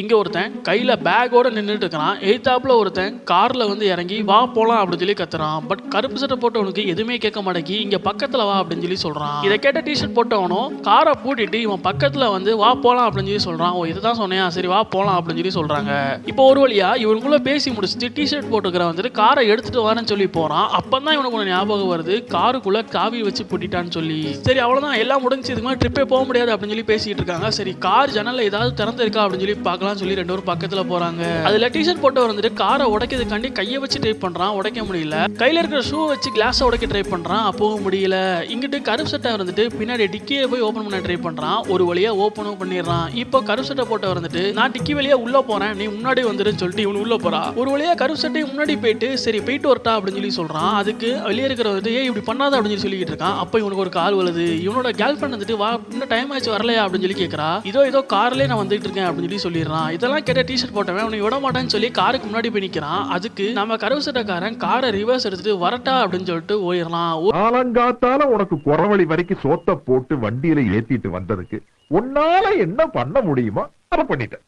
இங்க ஒருத்தன் கையில பேக்கோட நின்னுட்டு இருக்கான். எய்த்தாப்புல ஒருத்தன் கார்ல வந்து இறங்கி வா போலாம் அப்படின்னு சொல்லி கத்துறான். பட் கருப்பு சட்டை போட்டவனுக்கு எதுவுமே கேட்க மாட்டேங்கி இங்க பக்கத்துல வா அப்படின்னு சொல்லி சொல்றான். இதை கேட்ட டிஷர்ட் போட்டவனும் காரை பூட்டிட்டு இவன் பக்கத்துல வந்து வா போலாம் அப்படின்னு சொல்லி சொல்றான். ஓ இதுதான் சொன்னியா, சரி வா போலாம் அப்படின்னு சொல்லி சொல்றாங்க. இப்போ ஒரு வழியா இவனுக்குள்ள பேசி முடிச்சுட்டு டிஷர்ட் போட்டுக்கிற வந்துட்டு காரை எடுத்துட்டு வரேன்னு சொல்லி போறான். அப்பதான் இவனுக்கு ஒன்று ஞாபகம் வருது, காருக்குள்ள காவி வச்சு பூட்டிட்டான்னு சொல்லி. சரி அவ்வளவுதான், எல்லாம் முடிஞ்சு இதுக்கு மாதிரி ட்ரிப்பே போக முடியாது அப்படின்னு சொல்லி பேசிட்டு இருக்காங்க. சரி கார் ஜன்னல்ல ஏதாவது திறந்திருக்கா அப்படின்னு சொல்லி பார்க்கலாம் சொல்லி ரெண்டு பேரும் பக்கத்துல போறாங்க. அதுல டிஷர்ட் போட்டு வந்துட்டு காரை உடைக்கிறதுக்காண்டி கையை வச்சு ட்ரை பண்றான், உடைக்க முடியல. கையில இருக்கிற ஷூ வச்சு கிளாஸ் உடைக்க ட்ரை பண்றான், அப்பவும் முடியல. இங்கிட்டு கருப்பு சட்டை வந்துட்டு பின்னாடி டிக்கியை போய் ஓபன் பண்ண ட்ரை பண்றான், ஒரு வழியா ஓபனும் பண்ணிடுறான். இப்போ கருப்பு சட்டை போட்டு வந்துட்டு நான் டிக்கி வழியா உள்ள போறேன், நீ முன்னாடி வந்துருன்னு சொல்லிட்டு இவனு உள்ள போறா. ஒரு வழியா கருப்பு சட்டை முன்னாடி போயிட்டு சரி போயிட்டு வரட்டா அப்படின்னு சொல்லி சொல்றான். அதுக்கு வெளியே இருக்கிற வந்துட்டு ஏன் இப்படி பண்ணாத அப்படின்னு சொல்லிட்டு இருக்கான். அப்ப இவனுக்கு ஒரு கால் வருது. இவனோட கேர்ள் ஃப்ரெண்ட் வந்துட்டு வா இன்னும் டைம் ஆச்சு வரலையா அப்படின்னு சொல்லி கேட்கறா. இதோ கார்லயே நான் வந்துட்டு இருக்கேன் அப்படின்னு சொல்லி சொல்லிடுறான். இதெல்லாம் கேட்ட டிஷர்ட் போட்டவன் அவனை விட மாட்டான்னு சொல்லி காருக்கு முன்னாடி போய் நிக்கிறான். அதுக்கு நம்ம கருவு சட்டக்காரன் காரை ரிவர்ஸ் எடுத்துட்டு வரட்டா அப்படின்னு சொல்லிட்டு ஓயிடலாம். ஆலங்காத்தால உனக்கு குறவழி வரைக்கும் சோத்த போட்டு வண்டியில ஏத்திட்டு வந்ததுக்கு உன்னால என்ன பண்ண முடியுமோ அதை பண்ணிட்டேன்.